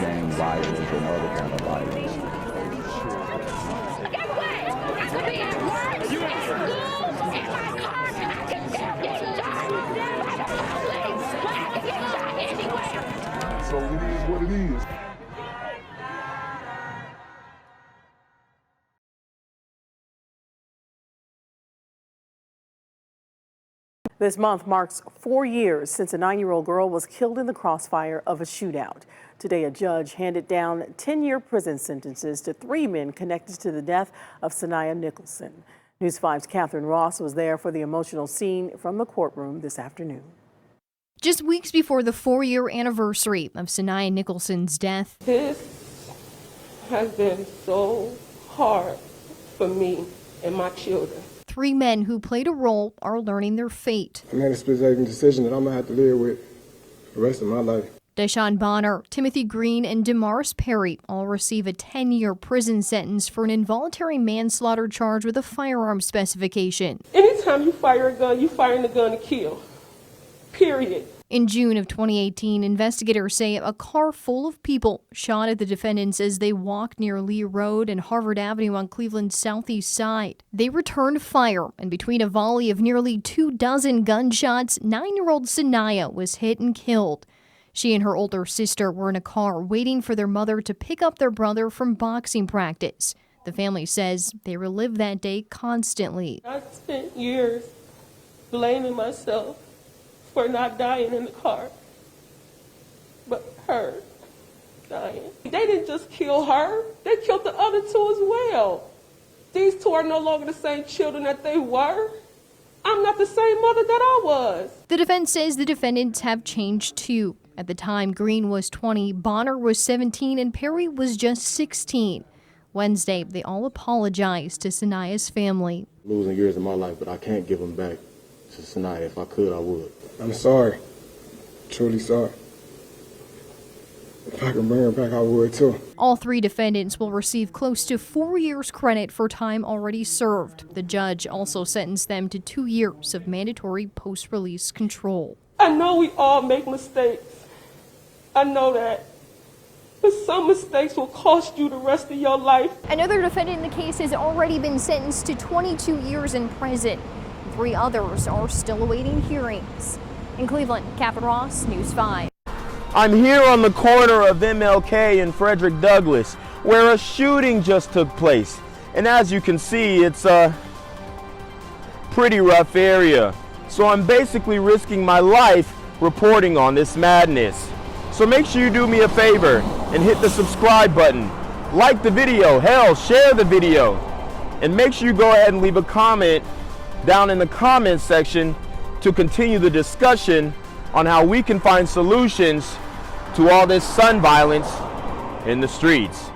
gang violence and other kind of violence. Guess what? I could be at work, at school, in my car, and I can still get shot by the police. But I can get shot anywhere. So it is what it is. This month marks 4 years since a 9-year-old girl was killed in the crossfire of a shootout. Today, a judge handed down 10-year prison sentences to 3 men connected to the death of Saniyah Nicholson. News 5's Catherine Ross was there for the emotional scene from the courtroom this afternoon. Just weeks before the 4-year anniversary of Saniyah Nicholson's death. This has been so hard for me and my children. 3 men who played a role are learning their fate. I made a split-second decision that I'm going to have to live with the rest of my life. Deshaun Bonner, Timothy Green, and Damaris Perry all receive a 10-year prison sentence for an involuntary manslaughter charge with a firearm specification. Anytime you fire a gun, you're firing a gun to kill. Period. In June of 2018, investigators say a car full of people shot at the defendants as they walked near Lee Road and Harvard Avenue on Cleveland's southeast side. They returned fire, and between a volley of nearly 24 gunshots, 9-year-old Saniyah was hit and killed. She and her older sister were in a car waiting for their mother to pick up their brother from boxing practice. The family says they relive that day constantly. I spent years blaming myself for not dying in the car, but her dying. They didn't just kill her, they killed the other 2 as well. These 2 are no longer the same children that they were. I'm not the same mother that I was. The defense says the defendants have changed too. At the time, Green was 20, Bonner was 17, and Perry was just 16. Wednesday, they all apologized to Saniyah's family. Losing years of my life, but I can't give them back to Saniyah. If I could, I would. I'm sorry. Truly sorry. If I could bring her back, I would too. All 3 defendants will receive close to 4 years credit for time already served. The judge also sentenced them to 2 years of mandatory post-release control. I know we all make mistakes. I know that. But some mistakes will cost you the rest of your life. Another defendant in the case has already been sentenced to 22 years in prison. 3 others are still awaiting hearings. In Cleveland, Catherine Ross, News 5. I'm here on the corner of MLK and Frederick Douglass, where a shooting just took place. And as you can see, it's a pretty rough area. So I'm basically risking my life reporting on this madness. So make sure you do me a favor and hit the subscribe button. Like the video, hell, share the video. And make sure you go ahead and leave a comment down in the comments section to continue the discussion on how we can find solutions to all this son violence in the streets.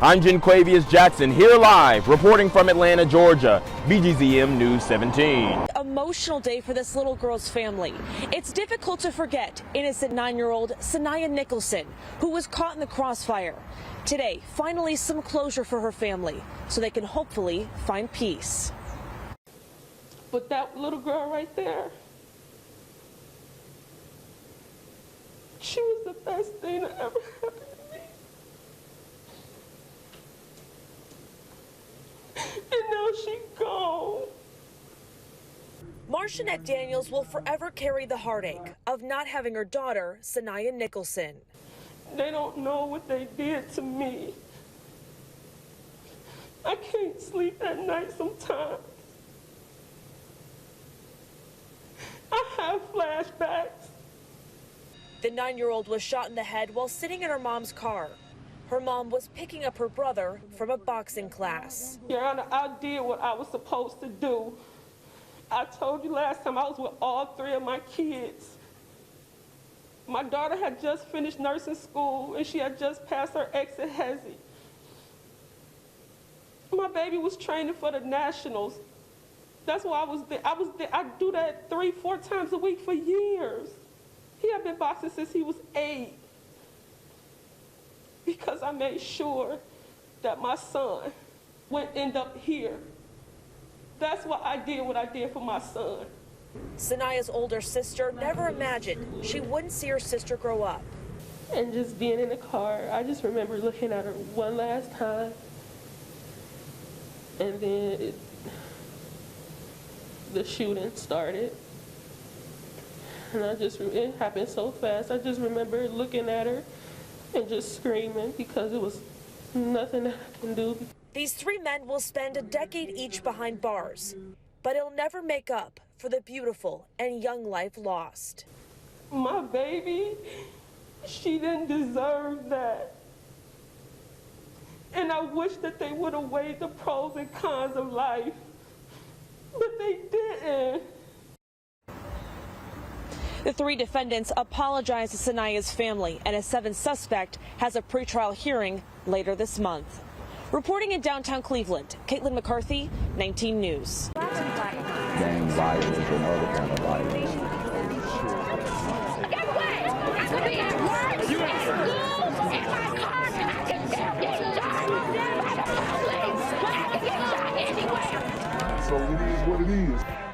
I'm Jenquavius Jackson, here live, reporting from Atlanta, Georgia, BGZM News 17. Emotional day for this little girl's family. It's difficult to forget innocent 9-year-old Saniyah Nicholson, who was caught in the crossfire. Today, finally some closure for her family, so they can hopefully find peace. But that little girl right there, she was the best thing that ever happened to me. And now she's gone. Marcianette Daniels will forever carry the heartache of not having her daughter, Saniyah Nicholson. They don't know what they did to me. I can't sleep at night sometimes. I have flashbacks. The 9-year-old was shot in the head while sitting in her mom's car. Her mom was picking up her brother from a boxing class. Your Honor, I did what I was supposed to do. I told you last time I was with all 3 of my kids. My daughter had just finished nursing school and she had just passed her exit hezi. My baby was training for the nationals. That's why I was there. I do that 3-4 times a week for years. He had been boxing since he was 8. Because I made sure that my son would end up here. That's why I did what I did for my son. Saniyah's older sister never imagined she wouldn't see her sister grow up. and just being in the car. I just remember looking at her one last time, and then the shooting started. And it happened so fast. I just remember looking at her and just screaming because it was nothing that I can do. These three men will spend a decade each behind bars, but it'll never make up for the beautiful and young life lost. My baby, she didn't deserve that. And I wish that they would have weighed the pros and cons of life, but they didn't. The three defendants apologized to Saniyah's family, and a seventh suspect has a pretrial hearing later this month. Reporting in downtown Cleveland, Caitlin McCarthy, 19 News. Gang violence and other kind of violence. Guess what? I could be at work, at school, in my car, and I can still get shot by the police. But I can get shot anywhere. So it is what it is.